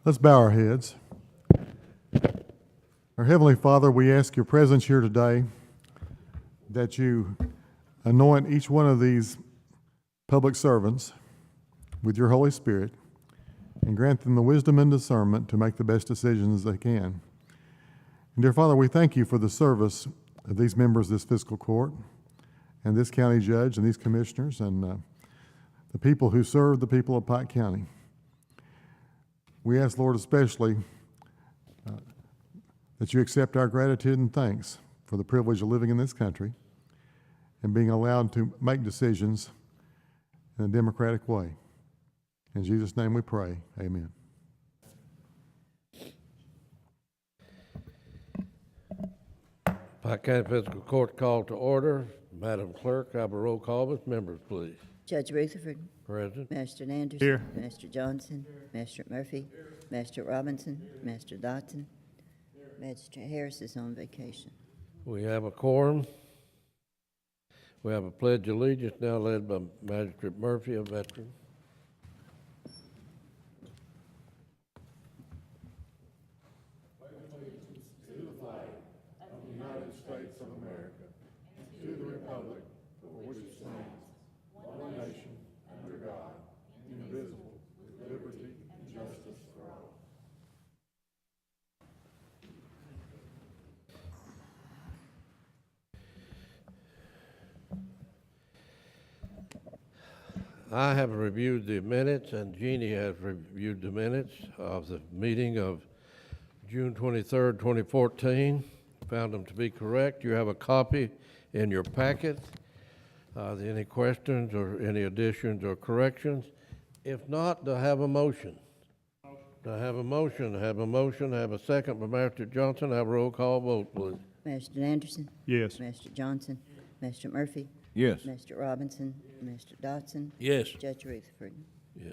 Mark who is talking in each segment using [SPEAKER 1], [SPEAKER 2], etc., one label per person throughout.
[SPEAKER 1] Let's bow our heads. Our Heavenly Father, we ask your presence here today, that you anoint each one of these public servants with your Holy Spirit and grant them the wisdom and discernment to make the best decisions they can. And dear Father, we thank you for the service of these members of this fiscal court and this county judge and these commissioners and the people who serve the people of Pike County. We ask, Lord, especially that you accept our gratitude and thanks for the privilege of living in this country and being allowed to make decisions in a democratic way. In Jesus' name we pray, amen.
[SPEAKER 2] Pike County Fiscal Court called to order. Madam Clerk, have a roll call with members, please.
[SPEAKER 3] Judge Rutherford.
[SPEAKER 2] Present.
[SPEAKER 3] Master Anderson.
[SPEAKER 1] Here.
[SPEAKER 3] Master Johnson. Master Murphy. Master Robinson. Master Dotson. Magistrate Harris is on vacation.
[SPEAKER 2] We have a quorum. We have a pledge of allegiance now led by Magistrate Murphy, a veteran. I have reviewed the minutes, and Jeannie has reviewed the minutes of the meeting of June 23rd, 2014. Found them to be correct. You have a copy in your packet. Any questions or any additions or corrections? If not, do I have a motion? Do I have a motion? I have a motion. I have a second by Master Johnson. Have a roll call vote, please.
[SPEAKER 3] Master Anderson.
[SPEAKER 1] Yes.
[SPEAKER 3] Master Johnson. Master Murphy.
[SPEAKER 4] Yes.
[SPEAKER 3] Master Robinson. Master Dotson.
[SPEAKER 2] Yes.
[SPEAKER 3] Judge Rutherford.
[SPEAKER 2] Yeah.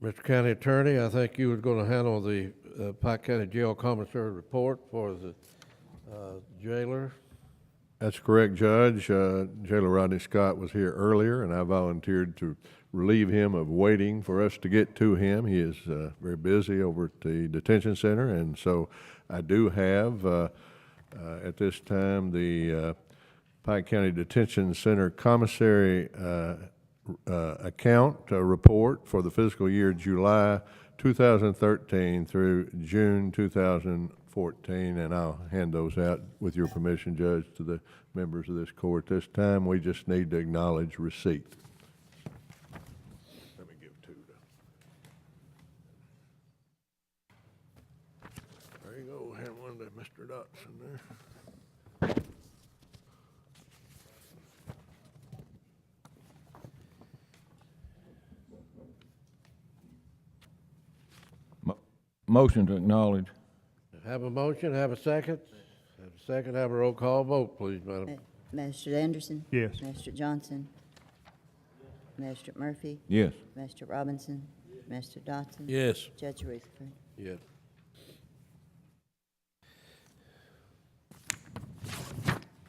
[SPEAKER 2] Mr. County Attorney, I think you were going to handle the Pike County Jail Commissary report for the jailer.
[SPEAKER 5] That's correct, Judge. Jailer Rodney Scott was here earlier, and I volunteered to relieve him of waiting for us to get to him. He is very busy over at the detention center, and so I do have, at this time, the Pike County Detention Center Commissary account report for the fiscal year July 2013 through June 2014, and I'll hand those out with your permission, Judge, to the members of this court. This time, we just need to acknowledge receipt. Let me give two to. There you go. Hand one to Mr. Dotson there.
[SPEAKER 4] Motion to acknowledge.
[SPEAKER 2] Have a motion, have a second. Have a second, have a roll call vote, please, Madam.
[SPEAKER 3] Master Anderson.
[SPEAKER 1] Yes.
[SPEAKER 3] Master Johnson. Master Murphy.
[SPEAKER 4] Yes.
[SPEAKER 3] Master Robinson. Master Dotson.
[SPEAKER 2] Yes.
[SPEAKER 3] Judge Rutherford.
[SPEAKER 2] Yes.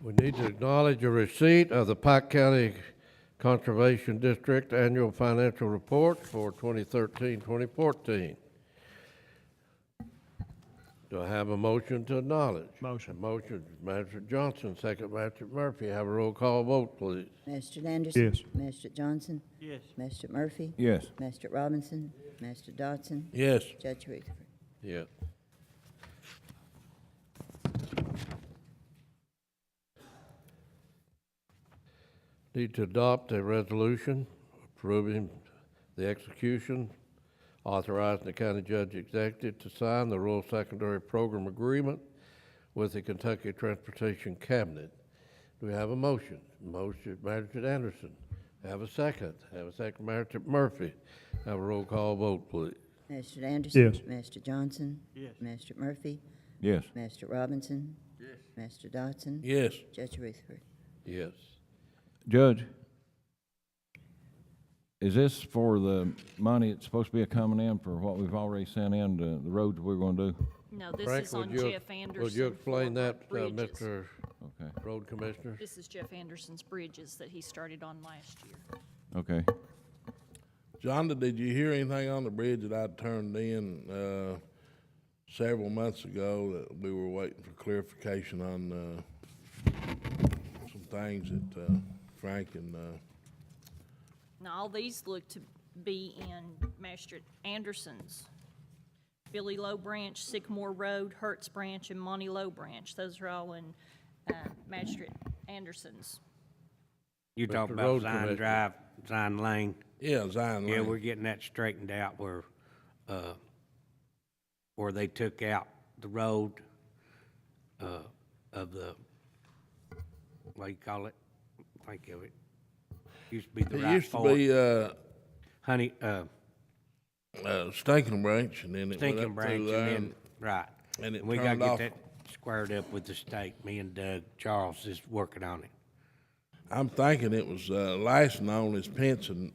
[SPEAKER 2] We need to acknowledge a receipt of the Pike County Conservation District Annual Financial Report for 2013-2014. Do I have a motion to acknowledge?
[SPEAKER 1] Motion.
[SPEAKER 2] A motion, Master Johnson, second Master Murphy. Have a roll call vote, please.
[SPEAKER 3] Master Anderson.
[SPEAKER 1] Yes.
[SPEAKER 3] Master Johnson.
[SPEAKER 6] Yes.
[SPEAKER 3] Master Murphy.
[SPEAKER 4] Yes.
[SPEAKER 3] Master Robinson. Master Dotson.
[SPEAKER 2] Yes.
[SPEAKER 3] Judge Rutherford.
[SPEAKER 2] Yes. Need to adopt a resolution approving the execution, authorizing the county judge executive to sign the rural secondary program agreement with the Kentucky Transportation Cabinet. Do we have a motion? Motion, Magistrate Anderson. Have a second. Have a second, Magistrate Murphy. Have a roll call vote, please.
[SPEAKER 3] Master Anderson.
[SPEAKER 1] Yes.
[SPEAKER 3] Master Johnson.
[SPEAKER 6] Yes.
[SPEAKER 3] Master Murphy.
[SPEAKER 4] Yes.
[SPEAKER 3] Master Robinson.
[SPEAKER 6] Yes.
[SPEAKER 3] Master Dotson.
[SPEAKER 2] Yes.
[SPEAKER 3] Judge Rutherford.
[SPEAKER 2] Yes.
[SPEAKER 4] Judge, is this for the money that's supposed to be coming in for what we've already sent in to the roads we're going to do?
[SPEAKER 7] No, this
[SPEAKER 2] Frank,
[SPEAKER 7] is on
[SPEAKER 2] would you-
[SPEAKER 7] Jeff Anderson.
[SPEAKER 2] Would you explain
[SPEAKER 7] for
[SPEAKER 2] that,
[SPEAKER 7] bridges.
[SPEAKER 2] Mr.
[SPEAKER 4] Okay,
[SPEAKER 2] Road Commissioner?
[SPEAKER 6] This is Jeff Anderson's bridges that he started on last year.
[SPEAKER 4] okay.
[SPEAKER 7] Jonda, did you hear anything on the bridge that I turned in several months ago that we were waiting for clarification on some things that Frank and
[SPEAKER 6] Now, all these look to be in Magistrate Anderson's. Billy Low Branch, Sycamore Road, Hertz Branch, and Monty Low Branch. Those are all in Magistrate Anderson's.
[SPEAKER 8] You talk
[SPEAKER 2] Mr.
[SPEAKER 8] about
[SPEAKER 2] Road
[SPEAKER 8] Zion
[SPEAKER 2] Commissioner.
[SPEAKER 8] Drive, Zion Lane.
[SPEAKER 7] Zion
[SPEAKER 8] Yeah,
[SPEAKER 7] Lane.
[SPEAKER 8] we're getting that straightened out where they took out the road of the, what do you call it? Think of it. Used to be the
[SPEAKER 7] It
[SPEAKER 8] right
[SPEAKER 7] used to
[SPEAKER 8] fork.
[SPEAKER 7] be
[SPEAKER 8] Honey,
[SPEAKER 7] Stinking Branch, and then it went
[SPEAKER 8] Stinking
[SPEAKER 7] up
[SPEAKER 8] Branch,
[SPEAKER 7] through there.
[SPEAKER 8] and then, right.
[SPEAKER 7] and it
[SPEAKER 8] We gotta
[SPEAKER 7] turned
[SPEAKER 8] get
[SPEAKER 7] off.
[SPEAKER 8] that squared up with the state. Me and Doug Charles is working on it.
[SPEAKER 7] I'm thinking it was last known as Pinson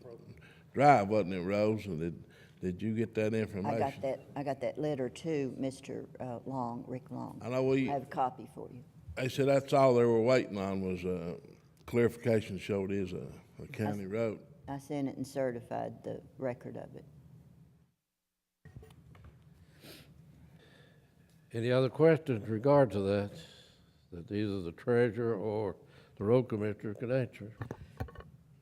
[SPEAKER 7] Drive, wasn't it, Rose? And did you get that information?
[SPEAKER 3] I got that letter too, Mr. Long, Rick Long.
[SPEAKER 7] I know
[SPEAKER 3] I have a copy for you.
[SPEAKER 7] They said that's all they were waiting on was clarification showed it is a county road.
[SPEAKER 3] I sent it and certified the record of it.
[SPEAKER 2] Any other questions in regard to that either the treasurer or the road commissioner can answer?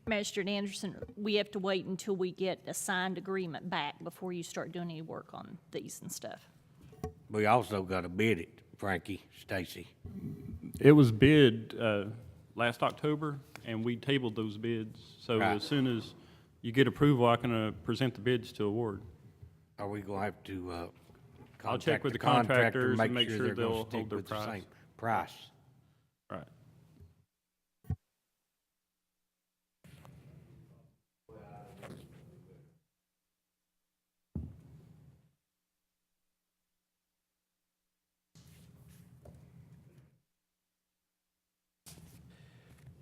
[SPEAKER 6] Magistrate Anderson, we have to wait until we get a signed agreement back before you start doing any work on these and stuff.
[SPEAKER 8] We also gotta bid it, Frankie, Stacy.
[SPEAKER 9] It was bid last October, and we tabled those bids. So
[SPEAKER 8] Right.
[SPEAKER 9] as soon as you get approval, I can present the bids to award.
[SPEAKER 8] Are we gonna have to
[SPEAKER 9] I'll check
[SPEAKER 8] contact
[SPEAKER 9] with
[SPEAKER 8] the
[SPEAKER 9] the
[SPEAKER 8] contractor,
[SPEAKER 9] contractors and make sure
[SPEAKER 8] they're gonna
[SPEAKER 9] they'll
[SPEAKER 8] stick
[SPEAKER 9] hold their
[SPEAKER 8] with the
[SPEAKER 9] price.
[SPEAKER 8] same price?
[SPEAKER 9] Right.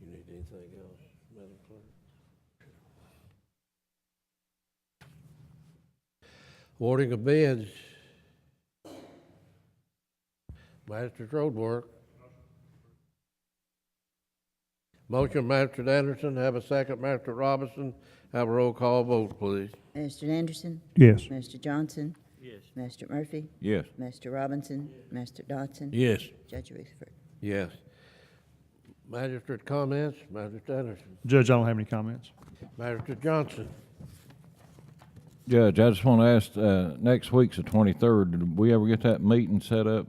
[SPEAKER 2] You need anything else, Madam Clerk? Awarding of bids. Magistrate road work. Motion, Magistrate Anderson, have a second, Magistrate Robinson, have a roll call vote, please.
[SPEAKER 3] Mr. Anderson?
[SPEAKER 9] Yes.
[SPEAKER 3] Mr. Johnson?
[SPEAKER 9] Yes.
[SPEAKER 3] Mr. Murphy?
[SPEAKER 4] Yes.
[SPEAKER 3] Mr. Robinson? Mr. Dodson?
[SPEAKER 7] Yes.
[SPEAKER 3] Judge Rutherford?
[SPEAKER 2] Yes. Magistrate comments, Magistrate Anderson.
[SPEAKER 10] Judge, I don't have any comments.
[SPEAKER 2] Magistrate Johnson.
[SPEAKER 4] Judge, I just want to ask, next week's the 23rd. Did we ever get that meeting set up?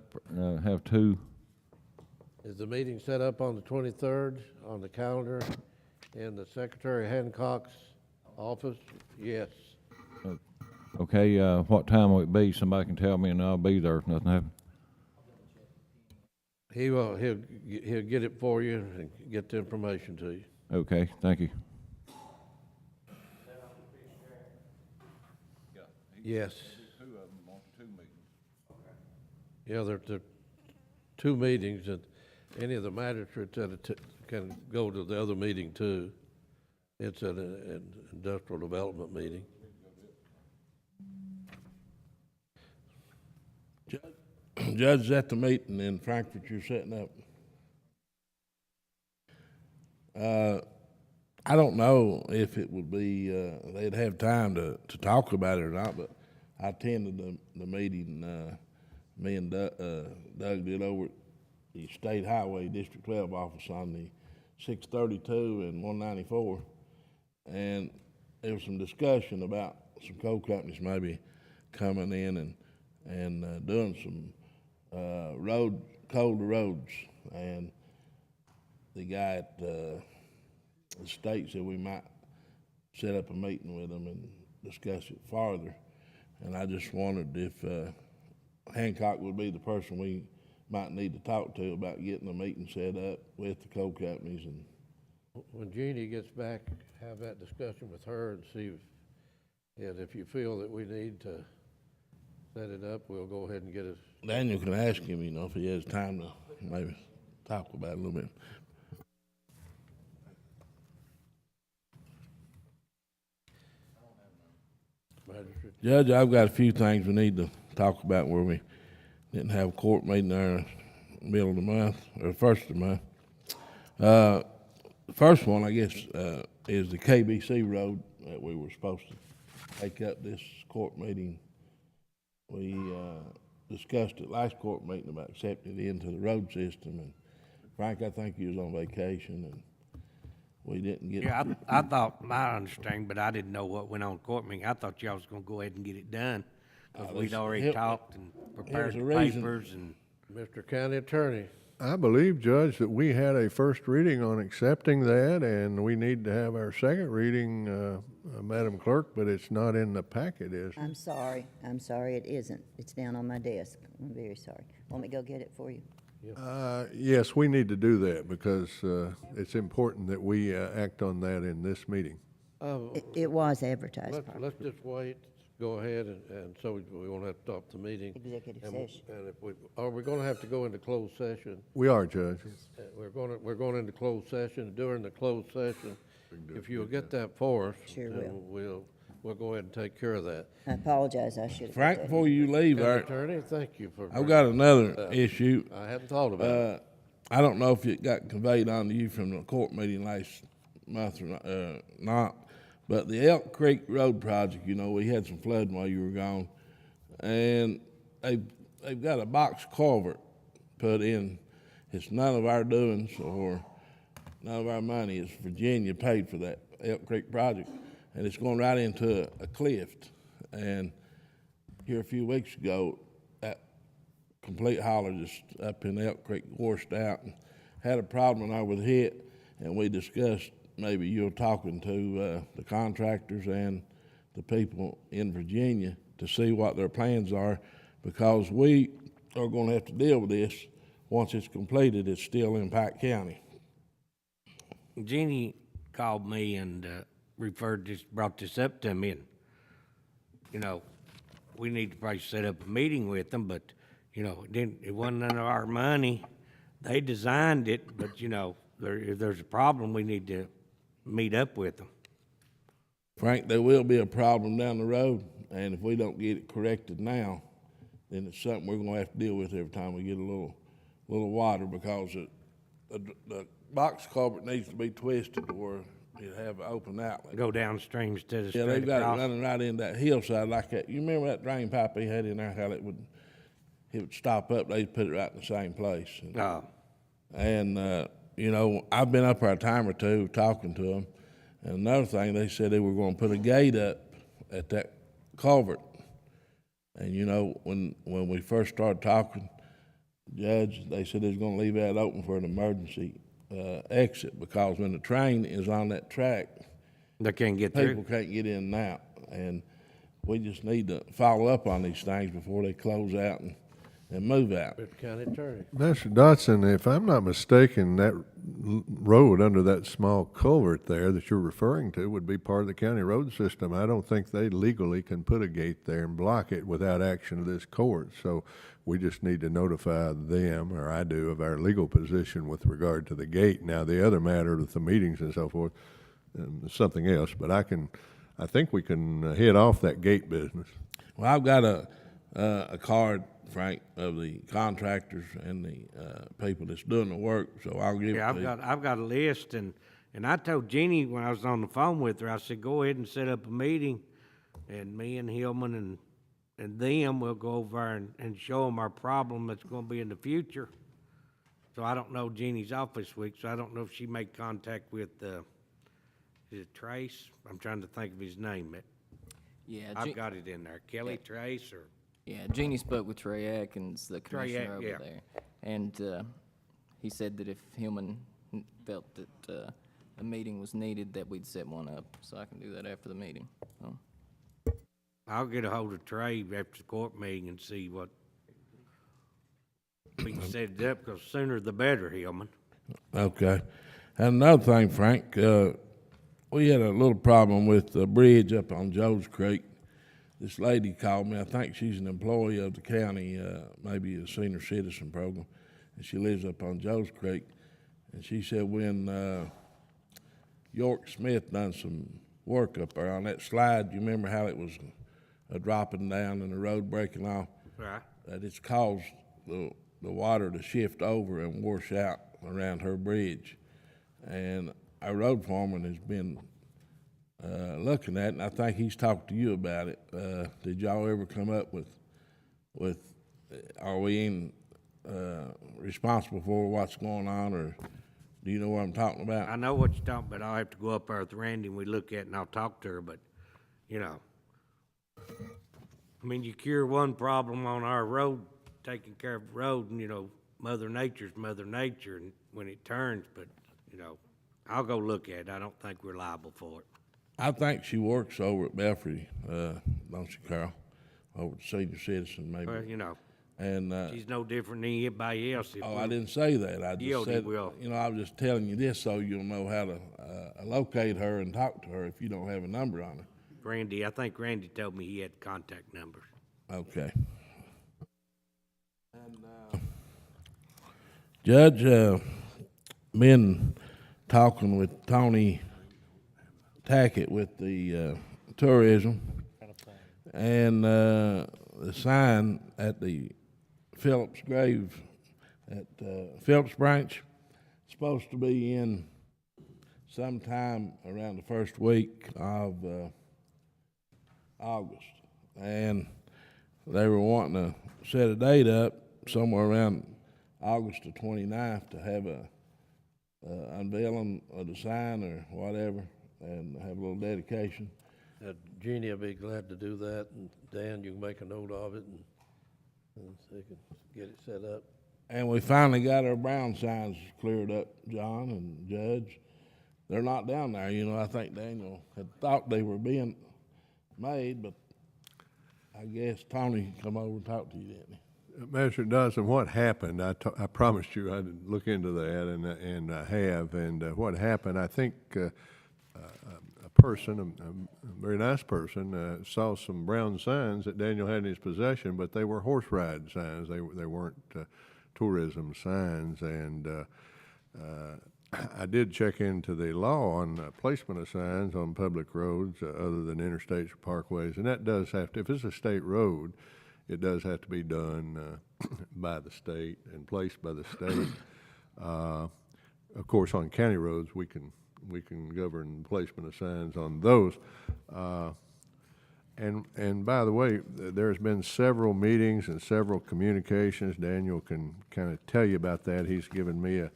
[SPEAKER 4] Have two?
[SPEAKER 2] Is the meeting set up on the 23rd on the calendar in the Secretary Hancock's office? Yes.
[SPEAKER 4] Okay, what time will it be? Somebody can tell me and I'll be there if nothing happens.
[SPEAKER 2] He'll get it for you and get the information to you.
[SPEAKER 4] Okay, thank you.
[SPEAKER 2] Yes. Yeah, there are two meetings, and any of the magistrates can go to the other meeting too. It's an industrial development meeting.
[SPEAKER 7] Judge, is at the meeting in Frankfurt you're setting up? I don't know if it would be, they'd have time to talk about it or not, but I attended the meeting, me and Doug did over at the State Highway District 12 office on the 632 and 194. And there was some discussion about some coal companies maybe coming in and doing some colder roads. And the guy at the state said we might set up a meeting with them and discuss it farther. And I just wondered if Hancock would be the person we might need to talk to about getting a meeting set up with the coal companies. And
[SPEAKER 2] When Jeannie gets back, have that discussion with her and see if you feel that we need to set it up, we'll go ahead and get it.
[SPEAKER 7] Daniel can ask him, if he has time to maybe talk about it a little bit.
[SPEAKER 2] Magistrate.
[SPEAKER 7] Judge, I've got a few things we need to talk about where we didn't have a court meeting there in the middle of the month, or first of the month. The first one, I guess, is the KBC road that we were supposed to take up this court meeting. We discussed it last court meeting about accepting it into the road system, and Frank, I think he was on vacation, and we didn't get.
[SPEAKER 8] Yeah, I thought, my understanding, but I didn't know what went on court meeting. I thought y'all was gonna go ahead and get it done, because we'd already talked and prepared the
[SPEAKER 7] a reason.
[SPEAKER 8] papers and.
[SPEAKER 2] Mr. County Attorney,
[SPEAKER 5] I believe, Judge, that we had a first reading on accepting that, and we need to have our second reading, Madam Clerk, but it's not in the packet, is it?
[SPEAKER 3] I'm sorry, it isn't. It's down on my desk. I'm very sorry. Want me to go get it for you?
[SPEAKER 5] Yes, we need to do that because it's important that we act on that in this meeting.
[SPEAKER 3] It was advertised
[SPEAKER 2] let's
[SPEAKER 3] properly.
[SPEAKER 2] just wait, go ahead, and so we won't have to stop the meeting.
[SPEAKER 3] Executive
[SPEAKER 2] And
[SPEAKER 3] session.
[SPEAKER 2] And if are we gonna have to go into closed session?
[SPEAKER 5] We are, Judge.
[SPEAKER 2] We're going into closed session. During the closed session, if you'll get that for us.
[SPEAKER 3] Sure
[SPEAKER 2] then we'll go ahead and take care of that.
[SPEAKER 3] I apologize, I should have.
[SPEAKER 7] Frank, before you leave,
[SPEAKER 2] County Attorney, thank you for.
[SPEAKER 7] I've got another issue.
[SPEAKER 2] I hadn't thought about it.
[SPEAKER 7] I don't know if it got conveyed on to you from the court meeting last month or not, but the Elk Creek Road project, you know, we had some flooding while you were gone, and they've got a box culvert put in. It's none of our doings or none of our money. It's Virginia paid for that Elk Creek project, and it's going right into a cliff. And here a few weeks ago, that complete holler just up in Elk Creek washed out and had a problem and I was hit, and we discussed maybe you're talking to the contractors and the people in Virginia to see what their plans are, because we are going to have to deal with this. Once it's completed, it's still in Pike County.
[SPEAKER 8] Jeannie called me and brought this up to me, and, you know, we need to probably set up a meeting with them, but, you know, it wasn't none of our money. They designed it, but, you know, if there's a problem, we need to meet up with them.
[SPEAKER 7] Frank, there will be a problem down the road, and if we don't get it corrected now, then it's something we're gonna have to deal with every time we get a little water, because the box culvert needs to be twisted to where it have an open outlet.
[SPEAKER 8] Go downstream instead of
[SPEAKER 7] Yeah,
[SPEAKER 8] straight
[SPEAKER 7] they've got it
[SPEAKER 8] across.
[SPEAKER 7] running right in that hillside like that. You remember that drain pipe he had in there, how it would stop up, they'd put it right in the same place. And you know, I've been up there a time or two talking to them, and another thing, they said they were gonna put a gate up at that culvert. And you know, when we first started talking, Judge, they said they was gonna leave that open for an emergency exit, because when the train is on that track,
[SPEAKER 8] They can't get
[SPEAKER 7] people
[SPEAKER 8] through.
[SPEAKER 7] can't get in and out. And we just need to follow up on these things before they close out and move out.
[SPEAKER 2] Mr. County Attorney.
[SPEAKER 5] Mr. Dodson, if I'm not mistaken, that road under that small culvert there that you're referring to would be part of the county road system. I don't think they legally can put a gate there and block it without action of this court. So we just need to notify them, or I do, of our legal position with regard to the gate. Now, the other matter with the meetings and so forth, is something else, but I think we can head off that gate business.
[SPEAKER 7] Well, I've got a card, Frank, of the contractors and the people that's doing the work, so I'll give it
[SPEAKER 8] Yeah,
[SPEAKER 7] to you.
[SPEAKER 8] I've got a list, and I told Jeannie when I was on the phone with her, I said, go ahead and set up a meeting, and me and Hillman and them will go over and show them our problem that's gonna be in the future. So I don't know Jeannie's off this week, so I don't know if she made contact with, is it Trace? I'm trying to think of his name.
[SPEAKER 10] Yeah,
[SPEAKER 8] I've got it in there. Kelly Trace or?
[SPEAKER 10] yeah. Jeannie spoke with Trey Atkins, the
[SPEAKER 8] Trey
[SPEAKER 10] commissioner over
[SPEAKER 8] yeah.
[SPEAKER 10] there, and he said that if Hillman felt that a meeting was needed, that we'd set one up. So I can do that after the meeting. So.
[SPEAKER 8] I'll get a hold of Trey after the court meeting and see what we can set it up, because sooner the better, Hillman.
[SPEAKER 7] Okay. And another thing, Frank, we had a little problem with the bridge up on Joe's Creek. This lady called me. I think she's an employee of the county, maybe a senior citizen program, and she lives up on Joe's Creek. And she said when York Smith done some work up there on that slide, you remember how it was dropping down and the road breaking off?
[SPEAKER 8] Right.
[SPEAKER 7] That it's caused the water to shift over and wash out around her bridge. And our road foreman has been looking at it, and I think he's talked to you about it. Did y'all ever come up with are we responsible for what's going on, or do you know what I'm talking about?
[SPEAKER 8] I know what you're talking about. I'll have to go up there with Randy and we look at it and I'll talk to her, but, you know, I mean, you cure one problem on our road, taking care of the road, and, you know, Mother Nature's Mother Nature and when it turns, but, you know, I'll go look at it. I don't think we're liable for it.
[SPEAKER 7] I think she works over at Belfry, don't you, Carol? Over at Senior Citizen, maybe.
[SPEAKER 8] Well, you know,
[SPEAKER 7] And,
[SPEAKER 8] she's no different than anybody else. If
[SPEAKER 7] oh,
[SPEAKER 8] we-
[SPEAKER 7] I didn't say that. I just
[SPEAKER 8] Yield,
[SPEAKER 7] said,
[SPEAKER 8] will.
[SPEAKER 7] you know, I was just telling you this so you'll know how to locate her and talk to her if you don't have a number on her.
[SPEAKER 8] Randy, I think Randy told me he had contact numbers.
[SPEAKER 7] Okay. And, Judge, been talking with Tony Tackett with the tourism, and the sign at the Phillips grave at Phillips branch supposed to be in sometime around the first week of August, and they were wanting to set a date up somewhere around August the 29th to have a unveiling of the sign or whatever, and have a little dedication.
[SPEAKER 2] Jeannie will be glad to do that, and Dan, you can make a note of it, and so you can get it set up.
[SPEAKER 7] And we finally got our brown signs cleared up, John and Judge. They're not down there, you know. I think Daniel had thought they were being made, but I guess Tony come over and talked to you, didn't he?
[SPEAKER 5] Master Dodson, what happened? I promised you I'd look into that, and I have. And what happened? I think a person, a very nice person, saw some brown signs that Daniel had in his possession, but they were horse ride signs. They weren't tourism signs. And I did check into the law on placement of signs on public roads other than interstates or parkways, and that does have to. If it's a state road, it does have to be done by the state and placed by the state. Of course, on county roads, we can govern placement of signs on those. And by the way, there's been several meetings and several communications. Daniel can kind of tell you about that. He's given me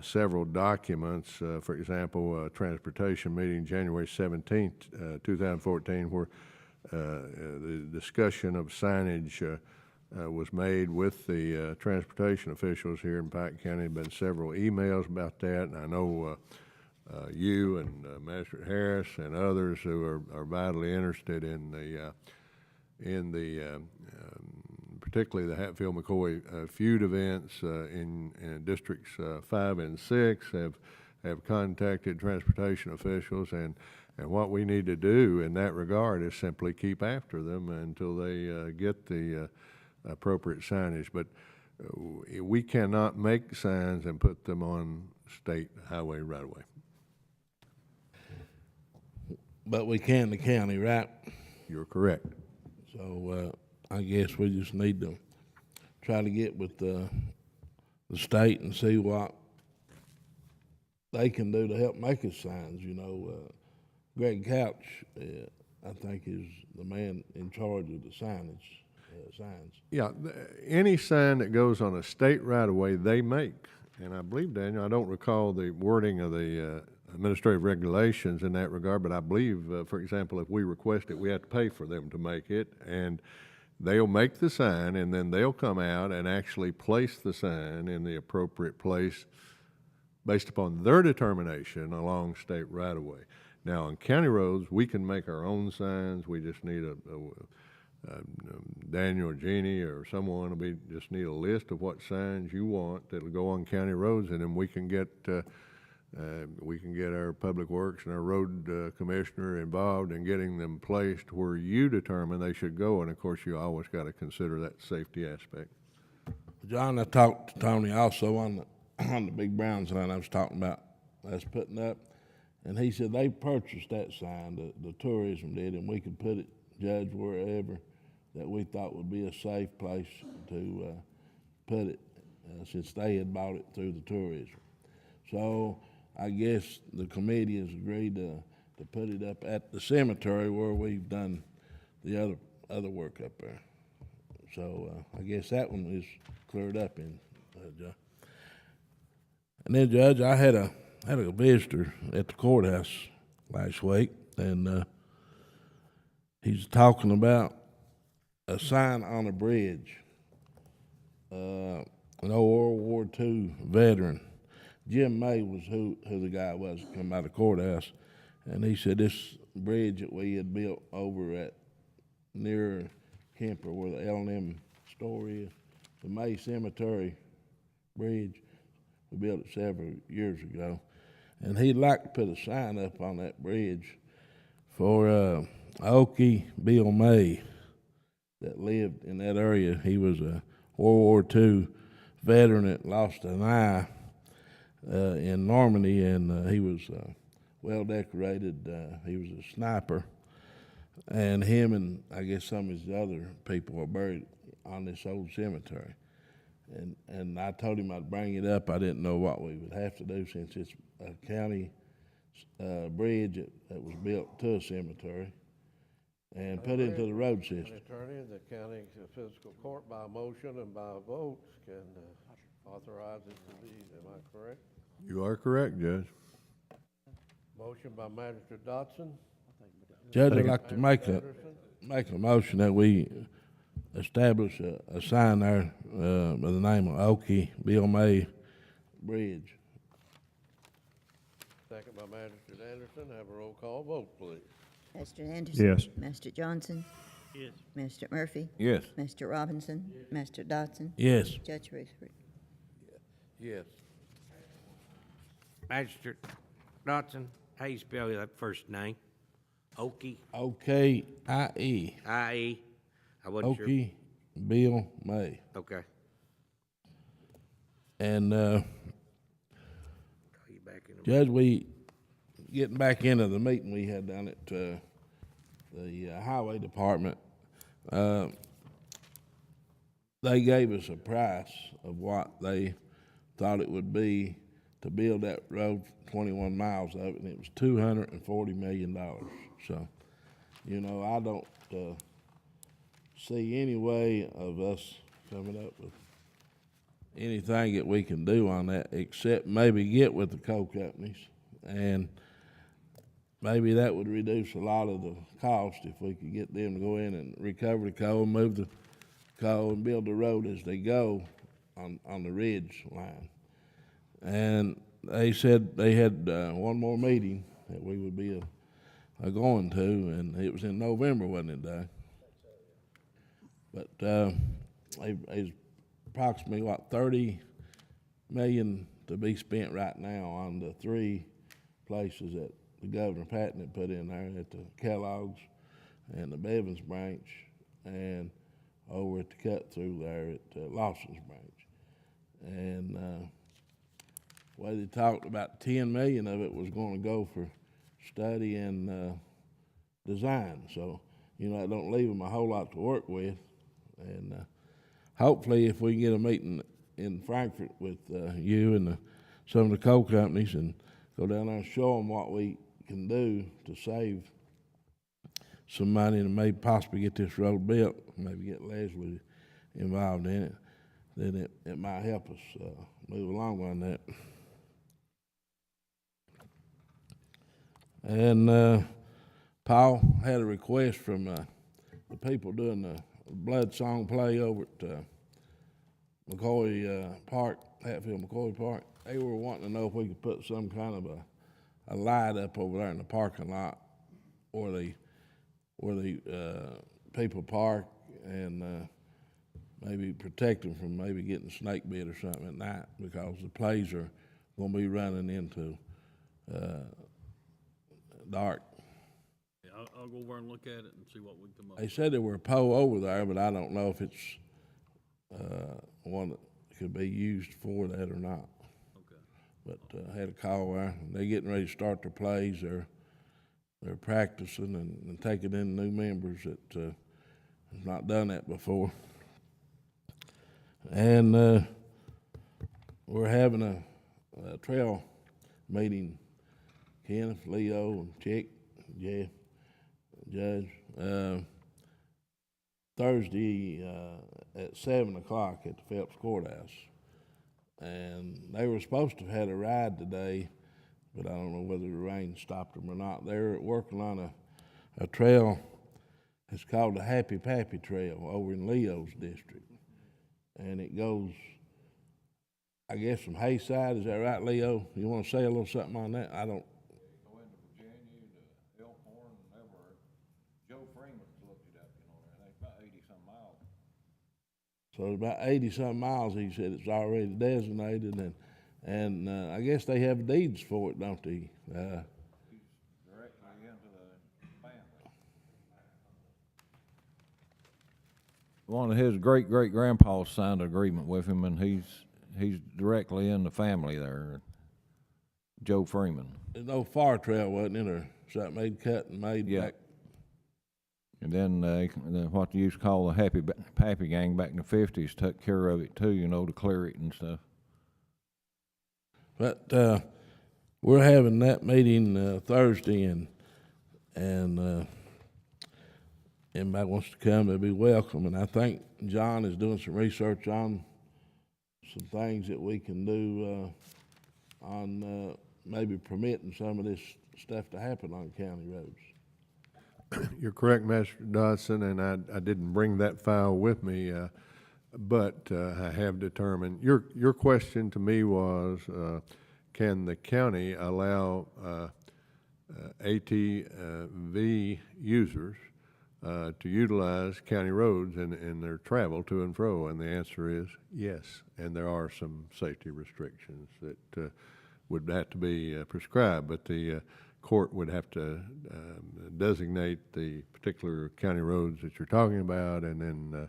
[SPEAKER 5] several documents. For example, a transportation meeting January 17th, 2014, where the discussion of signage was made with the transportation officials here in Pike County. There have been several emails about that, and I know you and Master Harris and others who are vitally interested in the particularly the Hatfield-McCoy feud events in districts 5 and 6 have contacted transportation officials, and what we need to do in that regard is simply keep after them until they get the appropriate signage. But we cannot make signs and put them on state highway right away.
[SPEAKER 7] But we can the county, right?
[SPEAKER 5] You're correct.
[SPEAKER 7] So I guess we just need to try to get with the state and see what they can do to help make us signs. You know, Greg Couch, I think, is the man in charge of the signage, signs.
[SPEAKER 5] Yeah, any sign that goes on a state right-of-way, they make. And I believe, Daniel, I don't recall the wording of the administrative regulations in that regard, but I believe, for example, if we request it, we have to pay for them to make it, and they'll make the sign, and then they'll come out and actually place the sign in the appropriate place based upon their determination along state right-of-way. Now, on county roads, we can make our own signs. We just need Daniel or Jeannie or someone just need a list of what signs you want that'll go on county roads, and then we can get our public works and our road commissioner involved in getting them placed where you determine they should go. And of course, you always got to consider that safety aspect.
[SPEAKER 7] John, I talked to Tony also on the big brown sign I was talking about that's putting up, and he said they purchased that sign, the tourism did, and we could put it, Judge, wherever that we thought would be a safe place to put it, since they had bought it through the tourism. So I guess the committee has agreed to put it up at the cemetery where we've done the other work up there. So, I guess that one is cleared up in, Judge. And then, Judge, I had a visitor at the courthouse last week, and he's talking about a sign on a bridge. An old World War II veteran. Jim May was who the guy was that come out of the courthouse, and he said this bridge that we had built over at near Kemper, where the L&M store is, the May Cemetery Bridge, we built it several years ago, and he'd like to put a sign up on that bridge for Okie Bill May that lived in that area. He was a World War II veteran that lost an eye in Normandy, and he was well decorated. He was a sniper, and him and I guess some of his other people are buried on this old cemetery. And I told him I'd bring it up. I didn't know what we would have to do since it's a county bridge that was built to a cemetery and put into the road system.
[SPEAKER 2] Attorney, the county fiscal court by motion and by vote can authorize it to be, am I correct?
[SPEAKER 5] You are correct, Judge.
[SPEAKER 2] Motion by Magistrate Dotson.
[SPEAKER 7] Judge, I'd like to make a motion that we establish a sign there by the name of Okie Bill May Bridge.
[SPEAKER 2] Second by Magistrate Anderson. Have a roll call vote, please.
[SPEAKER 3] Mr. Anderson?
[SPEAKER 1] Yes.
[SPEAKER 3] Mr. Johnson?
[SPEAKER 8] Yes.
[SPEAKER 3] Mr. Murphy?
[SPEAKER 4] Yes.
[SPEAKER 3] Mr. Robinson? Mr. Dodson?
[SPEAKER 7] Yes.
[SPEAKER 3] Judge Ruthford?
[SPEAKER 2] Yes.
[SPEAKER 8] Magistrate Dotson, how you spell that first name? Okie,
[SPEAKER 7] O-K-I-E.
[SPEAKER 8] I-E? I wasn't sure.
[SPEAKER 7] Okie Bill May.
[SPEAKER 8] Okay.
[SPEAKER 7] And
[SPEAKER 8] Call you back in a minute.
[SPEAKER 7] Judge, we getting back into the meeting we had down at the highway department. They gave us a price of what they thought it would be to build that road, 21 miles of it, and it was $240 million. So, you know, I don't see any way of us coming up with anything that we can do on that except maybe get with the coal companies, and maybe that would reduce a lot of the cost if we could get them to go in and recover the coal, move the coal, and build the road as they go on the ridge line. And they said they had one more meeting that we would be going to, and it was in November, wasn't it, Doug? But there's approximately, what, $30 million to be spent right now on the three places that the Governor Patton had put in there, at the Kellogg's and the Bevins branch, and over at the cut through there at Lawson's branch. And well, they talked about $10 million of it was going to go for study and design. So, you know, it don't leave them a whole lot to work with. And hopefully, if we can get a meeting in Frankfurt with you and some of the coal companies and go down there and show them what we can do to save some money and maybe possibly get this road built, maybe get Leslie involved in it, then it might help us move along on that. And Paul had a request from the people doing the blood song play over at McCoy Park, Hatfield McCoy Park. They were wanting to know if we could put some kind of a light up over there in the parking lot where the people park, and maybe protect them from maybe getting snake bit or something at night, because the plays are going to be running into dark.
[SPEAKER 11] Yeah, I'll go over and look at it and see what we can come up
[SPEAKER 7] They
[SPEAKER 11] with.
[SPEAKER 7] said there were a pole over there, but I don't know if it's one that could be used for that or not.
[SPEAKER 11] Okay.
[SPEAKER 7] But I had a call there. They're getting ready to start their plays. They're practicing and taking in new members that have not done that before. And we're having a trail meeting Kenneth, Leo, and Chick, Jeff, Judge, Thursday, at 7 o'clock at the Phelps Courthouse. And they were supposed to have had a ride today, but I don't know whether the rain stopped them or not. They're working on a trail. It's called the Happy Pappy Trail over in Leo's district. And it goes, I guess, from Hayside. Is that right, Leo? You want to say a little something on that? I don't.
[SPEAKER 4] Go into Virginia to Elkhorn and everywhere. Joe Freeman's looked it up, you know, and it's about 80-some miles.
[SPEAKER 7] So it's about 80-some miles, he said it's already designated, and I guess they have deeds for it, don't they?
[SPEAKER 4] He's directly into the family. One of his great-great-grandpas signed an agreement with him, and he's directly in the family there, Joe Freeman.
[SPEAKER 7] There's no far trail, wasn't it, or something they'd cut and made back?
[SPEAKER 4] And then what they used to call the Happy Pappy Gang back in the 50s took care of it too, you know, to clear it and stuff.
[SPEAKER 7] But we're having that meeting Thursday, and anybody wants to come, they'll be welcome. And I think John is doing some research on some things that we can do on maybe permitting some of this stuff to happen on county roads.
[SPEAKER 5] You're correct, Master Dodson, and I didn't bring that file with me, but I have determined, your question to me was, can the county allow ATV users to utilize county roads in their travel to and fro? And the answer is yes, and there are some safety restrictions that would have to be prescribed, but the court would have to designate the particular county roads that you're talking about, and then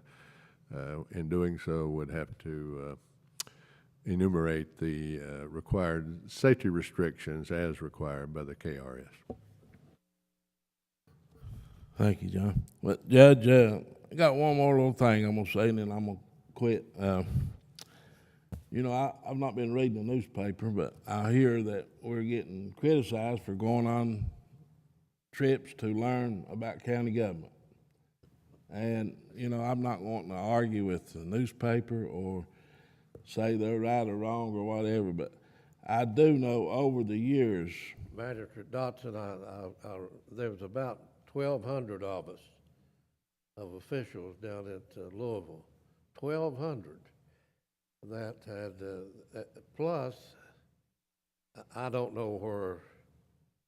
[SPEAKER 5] in doing so would have to enumerate the required safety restrictions as required by the KRS.
[SPEAKER 7] Thank you, John. But Judge, I got one more little thing I'm gonna say, and then I'm gonna quit. You know, I've not been reading the newspaper, but I hear that we're getting criticized for going on trips to learn about county government. And, you know, I'm not wanting to argue with the newspaper or say they're right or wrong or whatever, but I do know over the years.
[SPEAKER 2] Magistrate Dodson, there was about 1,200 of us, of officials down at Louisville, 1,200 that had, plus, I don't know where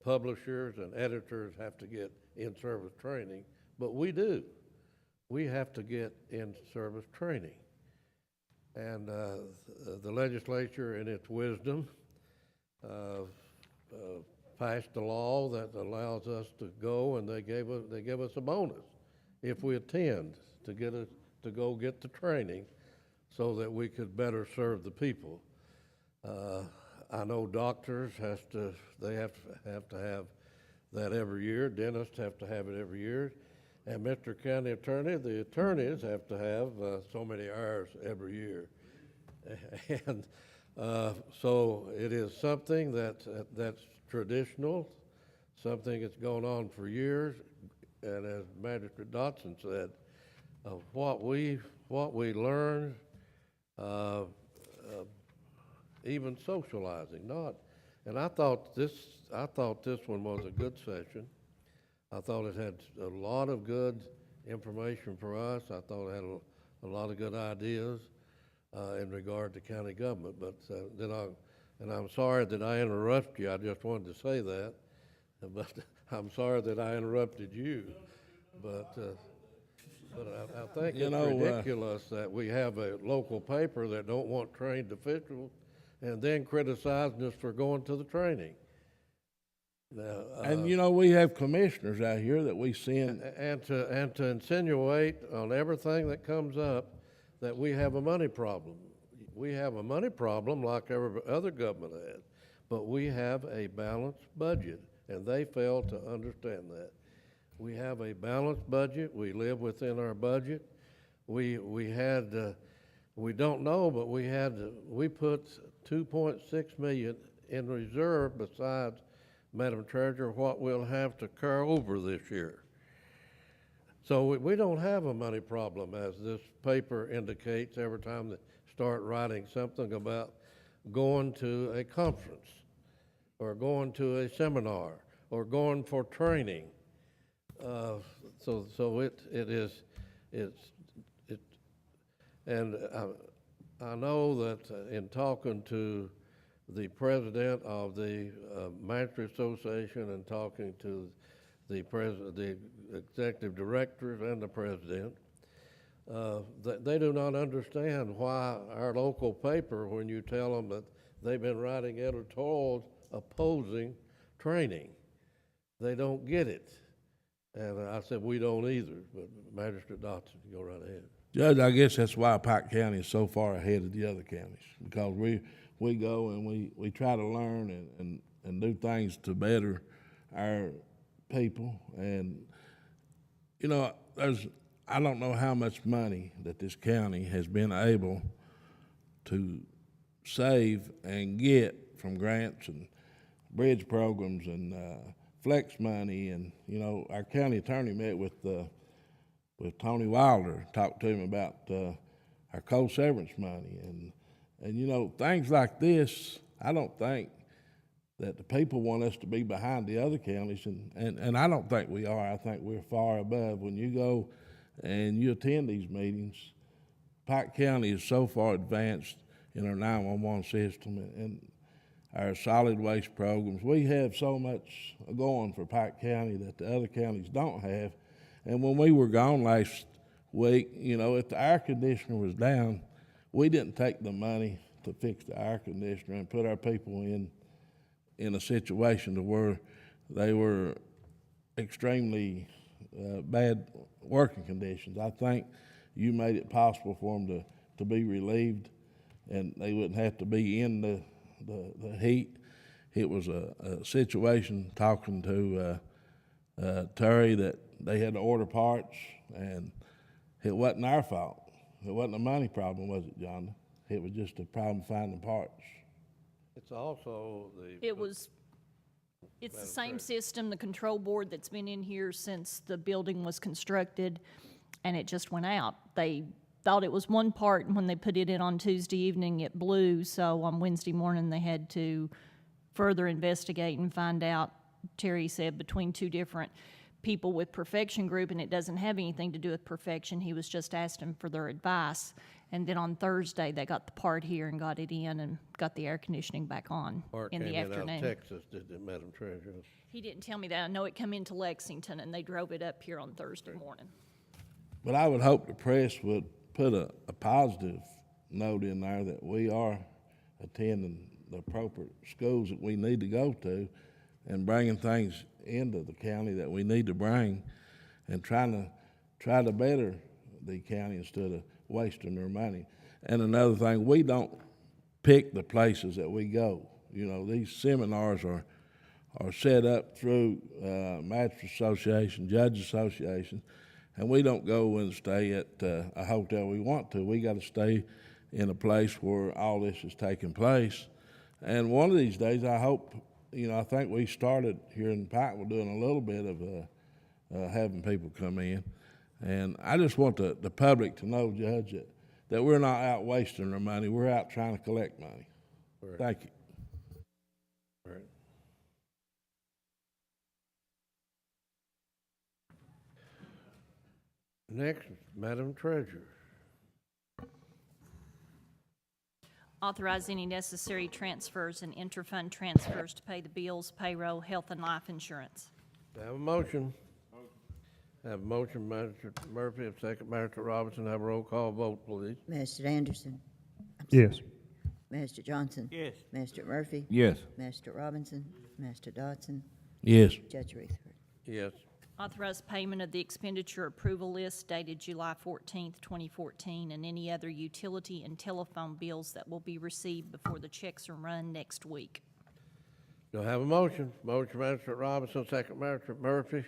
[SPEAKER 2] publishers and editors have to get in-service training, but we do. We have to get in-service training. And the legislature, in its wisdom, passed a law that allows us to go, and they give us a bonus if we attend to go get the training, so that we could better serve the people. I know doctors have to have that every year. Dentists have to have it every year. And Mr. County Attorney, the attorneys have to have so many hours every year. And so it is something that's traditional, something that's gone on for years. And as Magistrate Dodson said, what we learn, even socializing, and I thought this one was a good session. I thought it had a lot of good information for us. I thought it had a lot of good ideas in regard to county government. But I'm sorry that I interrupted you. I just wanted to say that. But I'm sorry that I interrupted you. But I think it's ridiculous that we have a local paper that don't want trained officials and then criticizing us for going to the training. Now,
[SPEAKER 7] and you know, we have commissioners out here that we send.
[SPEAKER 2] And to insinuate on everything that comes up that we have a money problem. We have a money problem like every other government has, but we have a balanced budget, and they fail to understand that. We have a balanced budget. We live within our budget. We don't know, but we put $2.6 million in reserve besides, Madam Treasurer, what we'll have to carry over this year. So we don't have a money problem, as this paper indicates every time they start writing something about going to a conference, or going to a seminar, or going for training. So it is, and I know that in talking to the president of the Magistrate Association and talking to the executive directors and the president, they do not understand why our local paper, when you tell them that they've been writing editorials opposing training, they don't get it. And I said, we don't either, but Magistrate Dotson, go right ahead.
[SPEAKER 7] Judge, I guess that's why Pike County is so far ahead of the other counties, because we go and we try to learn and do things to better our people. And, you know, I don't know how much money that this county has been able to save and get from grants and bridge programs and flex money. And, you know, our county attorney met with Tony Wilder, talked to him about our coal severance money. And, you know, things like this, I don't think that the people want us to be behind the other counties, and I don't think we are. I think we're far above. When you go and you attend these meetings, Pike County is so far advanced in our 911 system and our solid waste programs. We have so much going for Pike County that the other counties don't have. And when we were gone last week, you know, if the air conditioner was down, we didn't take the money to fix the air conditioner and put our people in a situation to where they were extremely bad working conditions. I think you made it possible for them to be relieved, and they wouldn't have to be in the heat. It was a situation talking to Terry that they had to order parts, and it wasn't our fault. It wasn't a money problem, was it, John? It was just a problem finding parts.
[SPEAKER 2] It's also
[SPEAKER 6] It's the same system, the control board that's been in here since the building was constructed, and it just went out. They thought it was one part, and when they put it in on Tuesday evening, it blew, so on Wednesday morning, they had to further investigate and find out, Terry said, between two different people with Perfection Group, and it doesn't have anything to do with Perfection. He was just asking for their advice. And then on Thursday, they got the part here and got it in and got the air conditioning back on in the afternoon.
[SPEAKER 2] Out of Texas, did it, Madam Treasurer?
[SPEAKER 6] He didn't tell me that. I know it come into Lexington, and they drove it up here on Thursday morning.
[SPEAKER 7] But I would hope the press would put a positive note in there that we are attending the appropriate schools that we need to go to and bringing things into the county that we need to bring, and try to better the county instead of wasting their money. And another thing, we don't pick the places that we go. You know, these seminars are set up through Magistrate Association, Judge Association, and we don't go and stay at a hotel we want to. We got to stay in a place where all this is taking place. And one of these days, I hope, you know, I think we started here in Pike, we're doing a little bit of having people come in. And I just want the public to know, Judge, that we're not out wasting our money. We're out trying to collect money.
[SPEAKER 2] Right.
[SPEAKER 7] Thank you.
[SPEAKER 2] All right. Next, Madam Treasurer.
[SPEAKER 6] Authorize any necessary transfers and interfund transfers to pay the bills, payroll, health, and life insurance.
[SPEAKER 2] Have a motion. Have a motion, Magistrate Murphy, a second, Magistrate Robinson. Have a roll call vote, please.
[SPEAKER 3] Magistrate Anderson.
[SPEAKER 1] Yes.
[SPEAKER 3] Magistrate Johnson.
[SPEAKER 8] Yes.
[SPEAKER 3] Magistrate Murphy.
[SPEAKER 4] Yes.
[SPEAKER 3] Magistrate Robinson. Magistrate Dodson.
[SPEAKER 7] Yes.
[SPEAKER 3] Judge Rutherford.
[SPEAKER 2] Yes.
[SPEAKER 6] Authorize payment of the expenditure approval list dated July 14th, 2014, and any other utility and telephone bills that will be received before the checks are run next week.
[SPEAKER 2] Do I have a motion? Motion, Magistrate Robinson, second, Magistrate Murphy.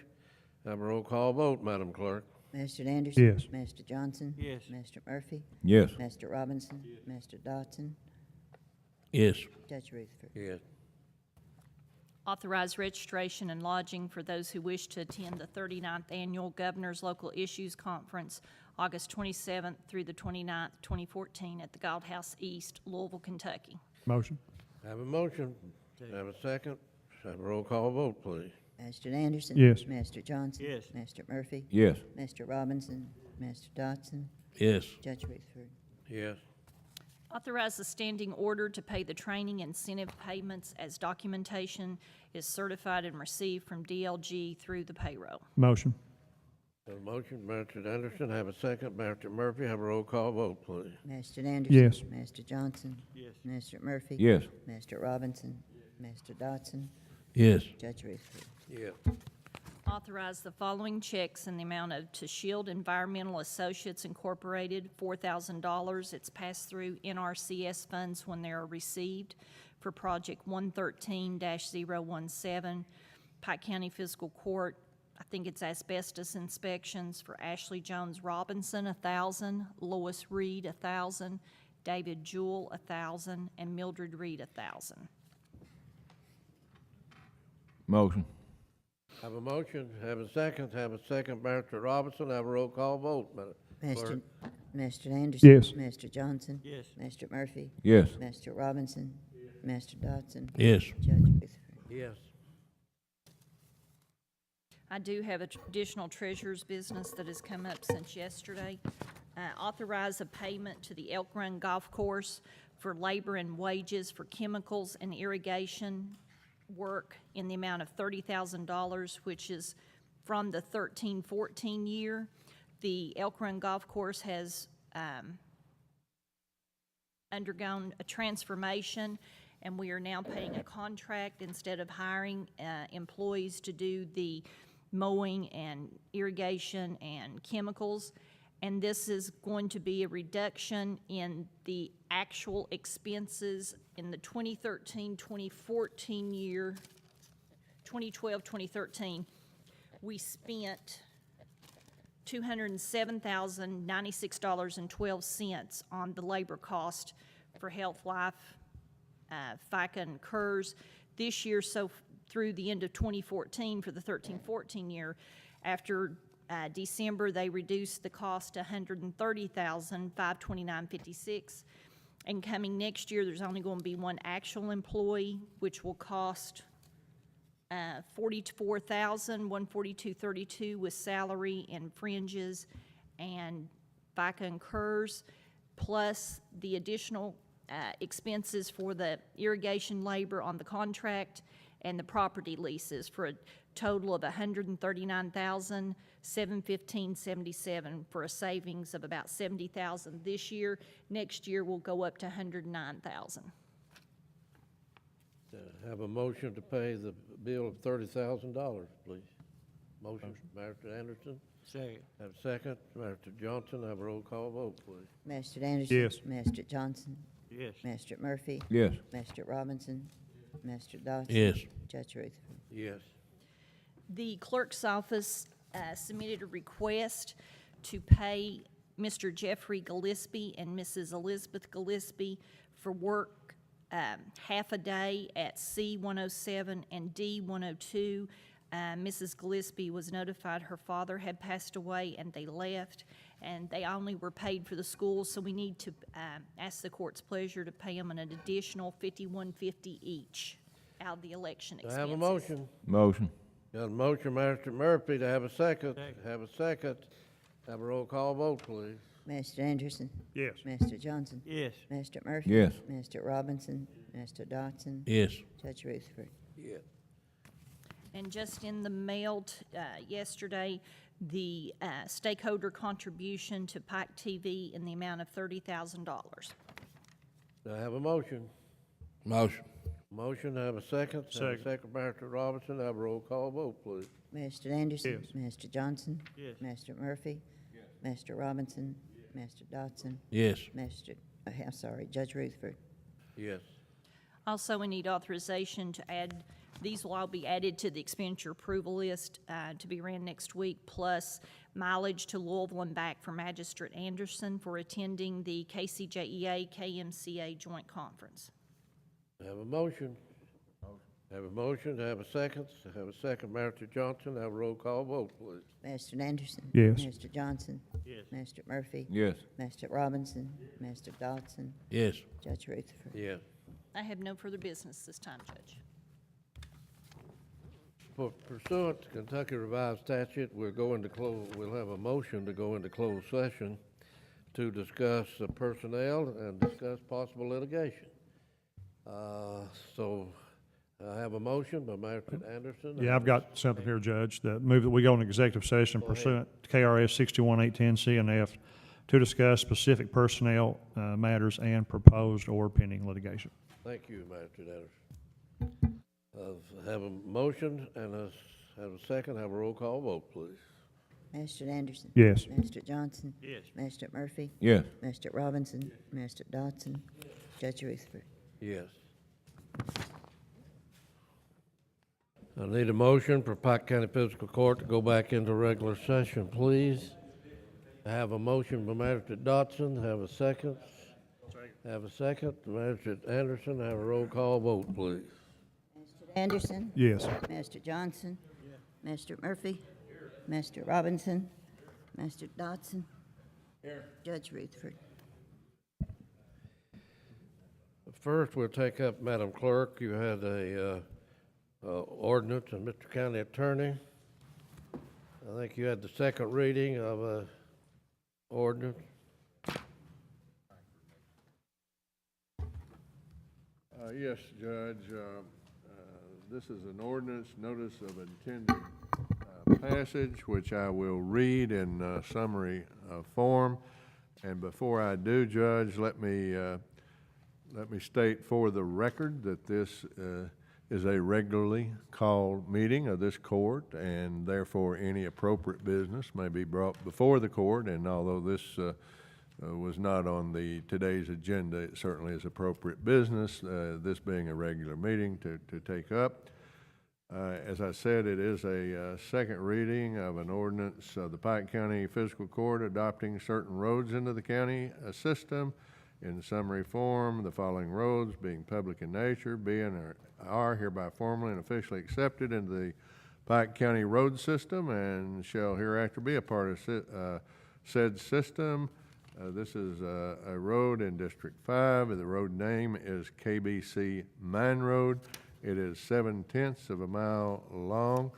[SPEAKER 2] Have a roll call vote, Madam Clerk.
[SPEAKER 3] Magistrate Anderson.
[SPEAKER 1] Yes.
[SPEAKER 3] Magistrate Johnson.
[SPEAKER 8] Yes.
[SPEAKER 3] Magistrate Murphy.
[SPEAKER 4] Yes.
[SPEAKER 3] Magistrate Robinson. Magistrate Dodson.
[SPEAKER 7] Yes.
[SPEAKER 3] Judge Rutherford.
[SPEAKER 2] Yes.
[SPEAKER 6] Authorize registration and lodging for those who wish to attend the 39th Annual Governor's Local Issues Conference, August 27th through the 29th, 2014, at the Gold House East, Louisville, Kentucky.
[SPEAKER 1] Motion.
[SPEAKER 2] Have a motion, have a second, have a roll call vote, please.
[SPEAKER 3] Mr. Anderson?
[SPEAKER 1] Yes.
[SPEAKER 3] Mr. Johnson?
[SPEAKER 8] Yes.
[SPEAKER 3] Mr. Murphy?
[SPEAKER 4] Yes.
[SPEAKER 3] Mr. Robinson? Mr. Dodson?
[SPEAKER 7] Yes.
[SPEAKER 3] Judge Rutherford?
[SPEAKER 2] Yes.
[SPEAKER 6] Authorize a standing order to pay the training incentive payments as documentation is certified and received from DLG through the payroll.
[SPEAKER 1] Motion.
[SPEAKER 2] Have a motion, Mr. Anderson, have a second, Mr. Murphy, have a roll call vote, please.
[SPEAKER 3] Mr. Anderson?
[SPEAKER 1] Yes.
[SPEAKER 3] Mr. Johnson?
[SPEAKER 8] Yes.
[SPEAKER 3] Mr. Murphy?
[SPEAKER 4] Yes.
[SPEAKER 3] Mr. Robinson? Mr. Dodson?
[SPEAKER 7] Yes.
[SPEAKER 3] Judge Rutherford?
[SPEAKER 2] Yes.
[SPEAKER 6] Authorize the following checks in the amount of to Shield Environmental Associates Incorporated, $4,000. It's passed through NRCS funds when they are received for Project 113-017, Pike County Fiscal Court. I think it's asbestos inspections for Ashley Jones Robinson, 1,000, Lois Reed, 1,000, David Jewell, 1,000, and Mildred Reed, 1,000.
[SPEAKER 4] Motion.
[SPEAKER 2] Have a motion, have a second, Mr. Robinson, have a roll call vote, Madam
[SPEAKER 3] Mr.
[SPEAKER 2] Clerk.
[SPEAKER 3] Mr. Anderson?
[SPEAKER 1] Yes.
[SPEAKER 3] Mr. Johnson?
[SPEAKER 8] Yes.
[SPEAKER 3] Mr. Murphy?
[SPEAKER 4] Yes.
[SPEAKER 3] Mr. Robinson? Mr. Dodson?
[SPEAKER 7] Yes.
[SPEAKER 3] Judge Rutherford?
[SPEAKER 2] Yes.
[SPEAKER 6] I do have additional treasurer's business that has come up since yesterday. Authorize a payment to the Elk Run Golf Course for labor and wages for chemicals and irrigation work in the amount of $30,000, which is from the 13-14 year. The Elk Run Golf Course has undergone a transformation, and we are now paying a contract instead of hiring employees to do the mowing and irrigation and chemicals. And this is going to be a reduction in the actual expenses in the 2013-2014 year, 2012-2013. We spent $207,096.12 on the labor cost for Health Life, FICA, and CURS. This year, so through the end of 2014 for the 13-14 year, after December, they reduced the cost to $130,529.56. And coming next year, there's only going to be one actual employee, which will cost $44,142.32 with salary and fringes and FICA and CURS, plus the additional expenses for the irrigation labor on the contract and the property leases for a total of $139,715.77 for a savings of about $70,000 this year. Next year will go up to $109,000.
[SPEAKER 2] Have a motion to pay the bill of $30,000, please. Motion, Mr. Anderson.
[SPEAKER 8] Second.
[SPEAKER 2] Have a second, Mr. Johnson, have a roll call vote, please.
[SPEAKER 3] Mr. Anderson?
[SPEAKER 1] Yes.
[SPEAKER 3] Mr. Johnson?
[SPEAKER 8] Yes.
[SPEAKER 3] Mr. Murphy?
[SPEAKER 4] Yes.
[SPEAKER 3] Mr. Robinson? Mr. Dodson?
[SPEAKER 7] Yes.
[SPEAKER 3] Judge Rutherford?
[SPEAKER 2] Yes.
[SPEAKER 6] The clerk's office submitted a request to pay Mr. Jeffrey Gillespie and Mrs. Elizabeth Gillespie for work half a day at C-107 and D-102. Mrs. Gillespie was notified her father had passed away and they left, and they only were paid for the school, so we need to ask the court's pleasure to pay them an additional $51.50 each out of the election
[SPEAKER 2] Do I
[SPEAKER 6] expenses.
[SPEAKER 2] have a motion?
[SPEAKER 4] Motion.
[SPEAKER 2] Got a motion, Mr. Murphy, to have a second.
[SPEAKER 8] Second.
[SPEAKER 2] Have a second. Have a roll call vote, please.
[SPEAKER 3] Mr. Anderson?
[SPEAKER 1] Yes.
[SPEAKER 3] Mr. Johnson?
[SPEAKER 8] Yes.
[SPEAKER 3] Mr. Murphy?
[SPEAKER 4] Yes.
[SPEAKER 3] Mr. Robinson? Mr. Dodson?
[SPEAKER 7] Yes.
[SPEAKER 3] Judge Rutherford?
[SPEAKER 2] Yes.
[SPEAKER 6] And just in the mail yesterday, the stakeholder contribution to Pike TV in the amount of $30,000.
[SPEAKER 2] Do I have a motion?
[SPEAKER 7] Motion.
[SPEAKER 2] Motion, have a second. Have a second, Mr. Robinson, have a roll call vote, please.
[SPEAKER 3] Mr. Anderson?
[SPEAKER 1] Yes.
[SPEAKER 3] Mr. Johnson?
[SPEAKER 8] Yes.
[SPEAKER 3] Mr. Murphy? Mr. Robinson? Mr. Dodson?
[SPEAKER 7] Yes.
[SPEAKER 3] I'm sorry, Judge Rutherford?
[SPEAKER 2] Yes.
[SPEAKER 6] Also, we need authorization to add, these will all be added to the expenditure approval list to be ran next week, plus mileage to Louisville and back for Magistrate Anderson for attending the KCJEA KMCA joint conference.
[SPEAKER 2] Have a motion. Have a motion, have a second, Mr. Johnson, have a roll call vote, please.
[SPEAKER 3] Mr. Anderson?
[SPEAKER 1] Yes.
[SPEAKER 3] Mr. Johnson?
[SPEAKER 11] Yes.
[SPEAKER 3] Mr. Murphy?
[SPEAKER 4] Yes.
[SPEAKER 3] Mr. Robinson? Mr. Dodson?
[SPEAKER 7] Yes.
[SPEAKER 3] Judge Rutherford?
[SPEAKER 2] Yes.
[SPEAKER 6] I have no further business this time, Judge.
[SPEAKER 2] Pursuant to Kentucky Revised Statute, we'll have a motion to go into closed session to discuss personnel and discuss possible litigation. So I have a motion by Magistrate Anderson.
[SPEAKER 12] Yeah, I've got something here, Judge, that move that we go into executive session pursuant to KRS 61-810 C and F to discuss specific personnel matters and proposed or pending litigation.
[SPEAKER 2] Thank you, Magistrate Anderson. Have a motion and have a second, have a roll call vote, please.
[SPEAKER 3] Mr. Anderson?
[SPEAKER 12] Yes.
[SPEAKER 3] Mr. Johnson?
[SPEAKER 11] Yes.
[SPEAKER 3] Mr. Murphy?
[SPEAKER 4] Yes.
[SPEAKER 3] Mr. Robinson? Mr. Dodson? Judge Rutherford?
[SPEAKER 2] Yes. I need a motion for Pike County Fiscal Court to go back into regular session, please. I have a motion by Magistrate Dodson, have a second. Have a second, Magistrate Anderson, have a roll call vote, please.
[SPEAKER 3] Mr. Anderson?
[SPEAKER 12] Yes.
[SPEAKER 3] Mr. Johnson? Mr. Murphy? Mr. Robinson? Mr. Dodson? Judge Rutherford?
[SPEAKER 2] First, we'll take up, Madam Clerk, you had a ordinance, and Mr. County Attorney, I think you had the second reading of a ordinance.
[SPEAKER 5] Yes, Judge. This is an ordinance notice of intended passage, which I will read in summary form. And before I do, Judge, let me state for the record that this is a regularly called meeting of this court, and therefore any appropriate business may be brought before the court. And although this was not on today's agenda, it certainly is appropriate business, this being a regular meeting to take up. As I said, it is a second reading of an ordinance of the Pike County Fiscal Court adopting certain roads into the county system. In summary form, the following roads, being public in nature, being or are hereby formally and officially accepted into the Pike County road system and shall hereafter be a part of said system. This is a road in District 5. The road name is KBC Mine Road. It is 7/10 of a mile long.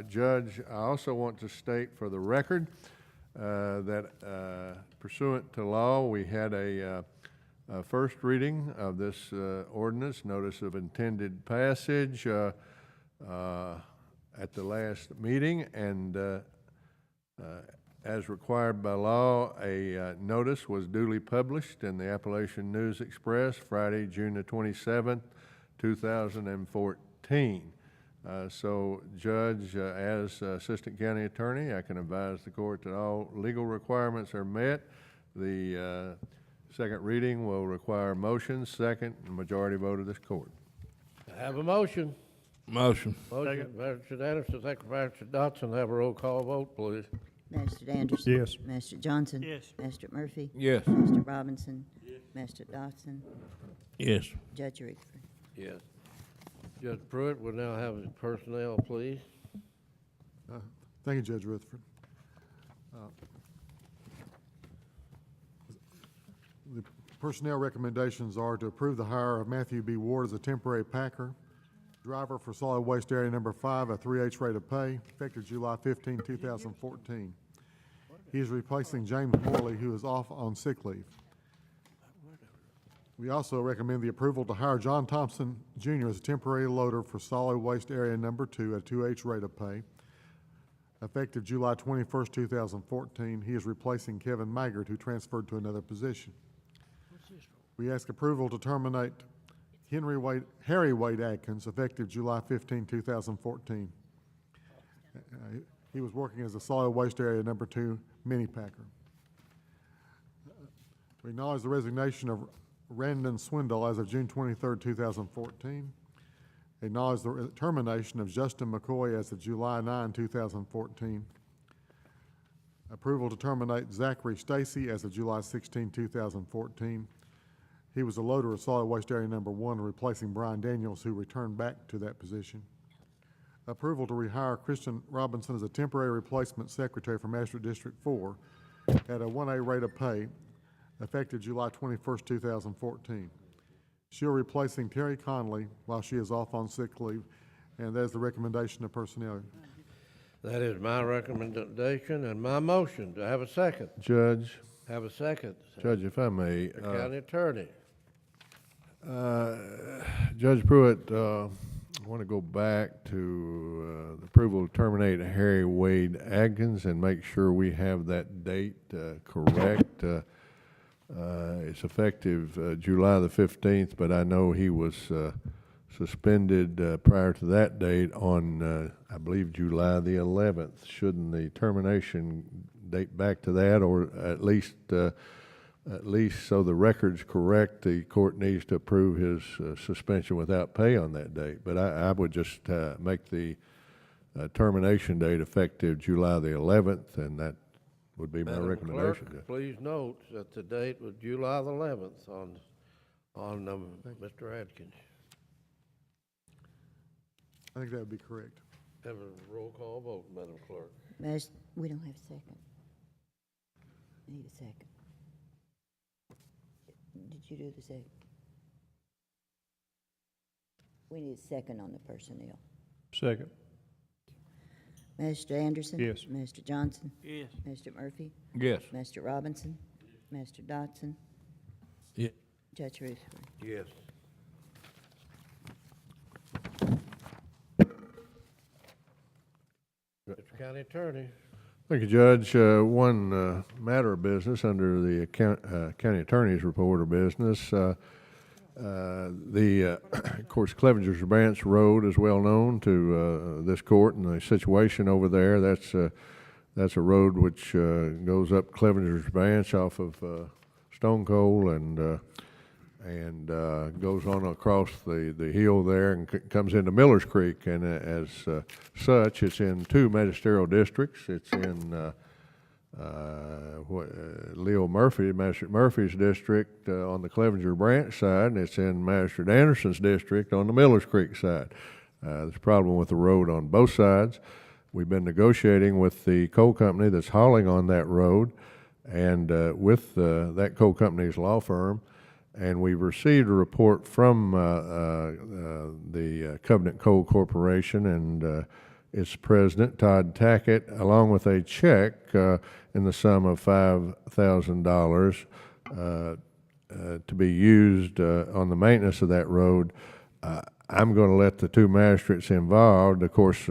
[SPEAKER 5] Judge, I also want to state for the record that pursuant to law, we had a first reading of this ordinance, notice of intended passage, at the last meeting, and as required by law, a notice was duly published in the Appalachian News Express Friday, June the 27th, 2014. So, Judge, as Assistant County Attorney, I can advise the court that all legal requirements are met. The second reading will require motion, second, and majority vote of this court.
[SPEAKER 2] I have a motion.
[SPEAKER 7] Motion.
[SPEAKER 2] Motion, Magistrate Anderson, second Magistrate Dodson, have a roll call vote, please.
[SPEAKER 3] Mr. Anderson?
[SPEAKER 12] Yes.
[SPEAKER 3] Mr. Johnson?
[SPEAKER 11] Yes.
[SPEAKER 3] Mr. Murphy?
[SPEAKER 4] Yes.
[SPEAKER 3] Mr. Robinson? Mr. Dodson?
[SPEAKER 7] Yes.
[SPEAKER 3] Judge Rutherford?
[SPEAKER 2] Yes. Judge Pruitt, we'll now have personnel, please.
[SPEAKER 1] Thank you, Judge Rutherford. The personnel recommendations are to approve the hire of Matthew B. Ward as a temporary packer, driver for solid waste area number 5, a 3H rate of pay, effective July 15, 2014. He is replacing James Morley, who is off on sick leave. We also recommend the approval to hire John Thompson, Jr. as a temporary loader for solid waste area number 2 at 2H rate of pay, effective July 21st, 2014. He is replacing Kevin Maggard, who transferred to another position. We ask approval to terminate Harry Wade Adkins, effective July 15, 2014. He was working as a solid waste area number 2 mini packer. We acknowledge the resignation of Randon Swindle as of June 23rd, 2014. Acknowledge the termination of Justin McCoy as of July 9, 2014. Approval to terminate Zachary Stacy as of July 16, 2014. He was a loader of solid waste area number 1, replacing Brian Daniels, who returned back to that position. Approval to rehire Christian Robinson as a temporary replacement secretary for Master District 4 at a 1A rate of pay effective July 21st, 2014. She'll replacing Terry Conley while she is off on sick leave, and that is the recommendation of personnel.
[SPEAKER 2] That is my recommendation and my motion. Do I have a second?
[SPEAKER 5] Judge,
[SPEAKER 2] Have a second.
[SPEAKER 5] Judge, if I may,
[SPEAKER 2] The county attorney.
[SPEAKER 5] Judge Pruitt, I want to go back to the approval to terminate Harry Wade Adkins and make sure we have that date correct. It's effective July the 15th, but I know he was suspended prior to that date on, I believe, July the 11th. Shouldn't the termination date back to that, or at least so the record's correct, the court needs to approve his suspension without pay on that date. But I would just make the termination date effective July the 11th, and that would be my
[SPEAKER 2] Madam
[SPEAKER 5] recommendation.
[SPEAKER 2] Clerk, please note that the date was July the 11th on Mr. Atkins.
[SPEAKER 1] I think that would be correct.
[SPEAKER 2] Have a roll call vote, Madam Clerk.
[SPEAKER 3] We don't have a second. We need a second. Did you do the second? We need a second on the personnel.
[SPEAKER 12] Second.
[SPEAKER 3] Mr. Anderson?
[SPEAKER 12] Yes.
[SPEAKER 3] Mr. Johnson?
[SPEAKER 8] Yes.
[SPEAKER 3] Mr. Murphy?
[SPEAKER 4] Yes.
[SPEAKER 3] Mr. Robinson? Mr. Dodson?
[SPEAKER 7] Yeah.
[SPEAKER 3] Judge Ruth?
[SPEAKER 2] Yes. Mr. County Attorney.
[SPEAKER 5] Thank you, Judge. One matter of business under the county attorney's report of business. Of course, Clevenger's Branch Road is well known to this court, and the situation over there. That's a road which goes up Clevenger's Branch off of Stone Coal and goes on across the hill there and comes into Miller's Creek. And as such, it's in two magisterial districts. It's in Leo Murphy, Magistrate Murphy's district on the Clevenger Branch side, and it's in Magistrate Anderson's district on the Miller's Creek side. There's a problem with the road on both sides. We've been negotiating with the coal company that's hauling on that road and with that coal company's law firm, and we've received a report from the Covenant Coal Corporation and its president, Todd Tackett, along with a check in the sum of $5,000 to be used on the maintenance of that road. I'm going to let the two magistrates involved, of course,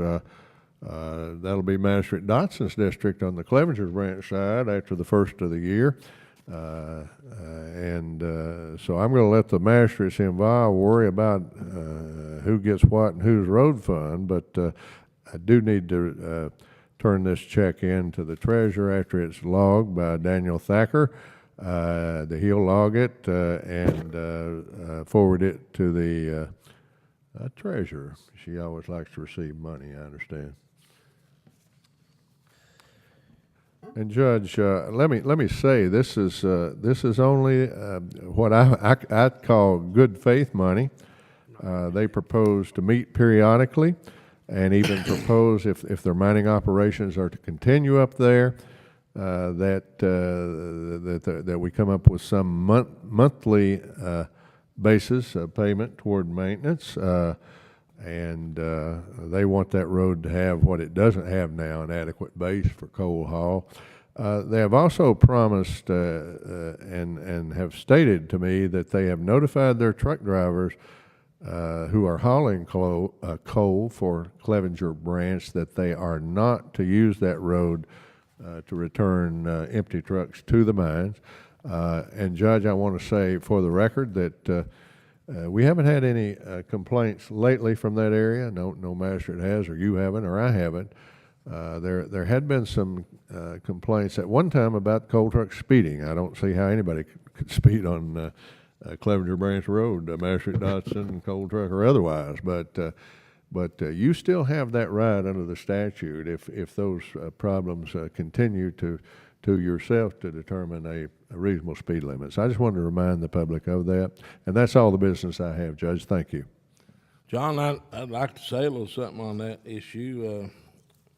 [SPEAKER 5] that'll be Magistrate Dotson's district on the Clevenger Branch side after the first of the year. So I'm going to let the magistrates involved worry about who gets what and whose road fund, but I do need to turn this check in to the treasurer after it's logged by Daniel Thacker. He'll log it and forward it to the treasurer. She always likes to receive money, I understand. And Judge, let me say this is only what I call good faith money. They propose to meet periodically, and even propose if their mining operations are to continue up there, that we come up with some monthly basis of payment toward maintenance. And they want that road to have what it doesn't have now, an adequate base for coal haul. They have also promised and have stated to me that they have notified their truck drivers who are hauling coal for Clevenger Branch that they are not to use that road to return empty trucks to the mines. And Judge, I want to say for the record that we haven't had any complaints lately from that area. No magistrate has, or you haven't, or I haven't. There had been some complaints at one time about coal trucks speeding. I don't see how anybody could speed on Clevenger Branch Road, Magistrate Dodson, coal truck or otherwise. But you still have that right under the statute if those problems continue to yourself to determine reasonable speed limit. So I just wanted to remind the public of that. And that's all the business I have, Judge. Thank you.
[SPEAKER 7] John, I'd like to say a little something on that issue.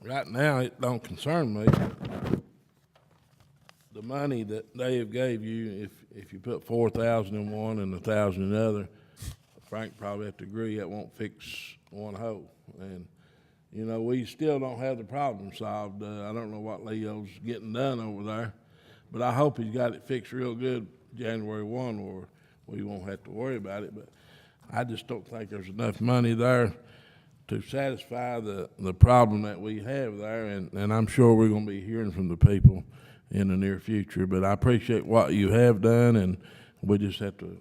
[SPEAKER 7] Right now, it don't concern me. The money that Dave gave you, if you put 4,000 in one and 1,000 in the other, Frank probably have to agree that won't fix one hole. And, you know, we still don't have the problem solved. I don't know what Leo's getting done over there, but I hope he's got it fixed real good January 1, or we won't have to worry about it. But I just don't think there's enough money there to satisfy the problem that we have there, and I'm sure we're gonna be hearing from the people in the near future. But I appreciate what you have done, and we just have to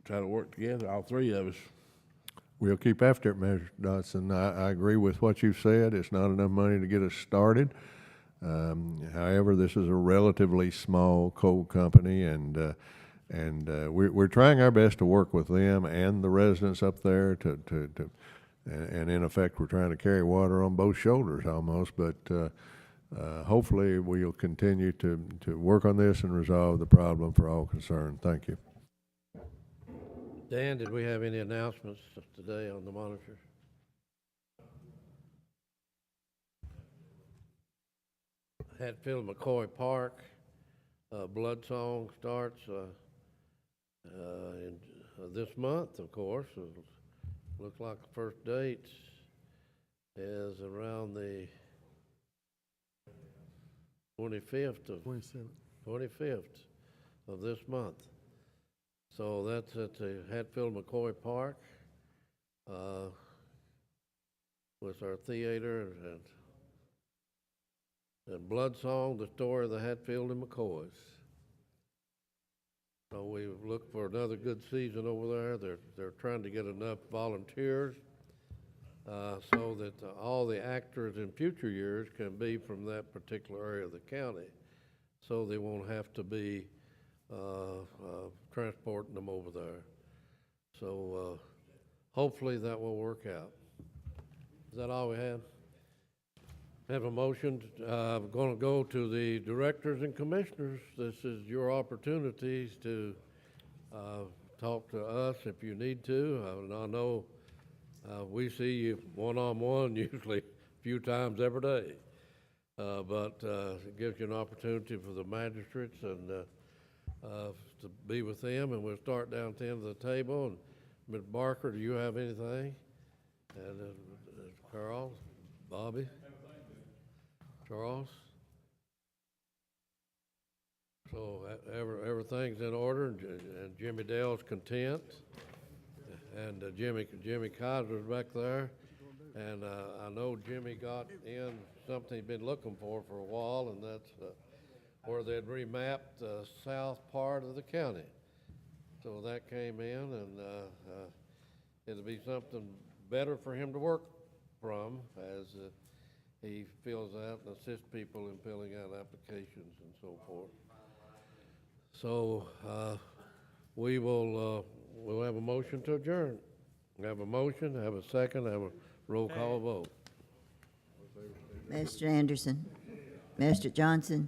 [SPEAKER 7] try to work together, all three of us.
[SPEAKER 5] We'll keep after it, Mr. Dodson. I agree with what you've said. It's not enough money to get us started. However, this is a relatively small coal company, and we're trying our best to work with them and the residents up there and in effect, we're trying to carry water on both shoulders almost, but hopefully we'll continue to work on this and resolve the problem for all concerned. Thank you.
[SPEAKER 2] Dan, did we have any announcements today on the monitor? Hatfield McCoy Park, Blood Song starts in this month, of course. Looks like the first date is around the 25th of this month. So that's at the Hatfield McCoy Park with our theater and Blood Song, the story of the Hatfield and McCoys. So we look for another good season over there. They're trying to get enough volunteers so that all the actors in future years can be from that particular area of the county, so they won't have to be transporting them over there. So hopefully that will work out. Is that all we have? Have a motion. I'm going to go to the directors and commissioners. This is your opportunities to talk to us if you need to. And I know we see you one-on-one usually a few times every day. But it gives you an opportunity for the magistrates and to be with them. And we'll start down at the end of the table. And Ms. Barker, do you have anything? And Carl, Bobby? Charles? So everything's in order, and Jimmy Dale's content, and Jimmy Kaiser's back there, and I know Jimmy got in something he'd been looking for a while, and that's where they'd remapped the south part of the county. So that came in, and it'll be something better for him to work from as he fills out and assists people in filling out applications and so forth. So we'll have a motion to adjourn. Have a motion, have a second, have a roll call vote.
[SPEAKER 3] Mr. Anderson, Mr. Johnson,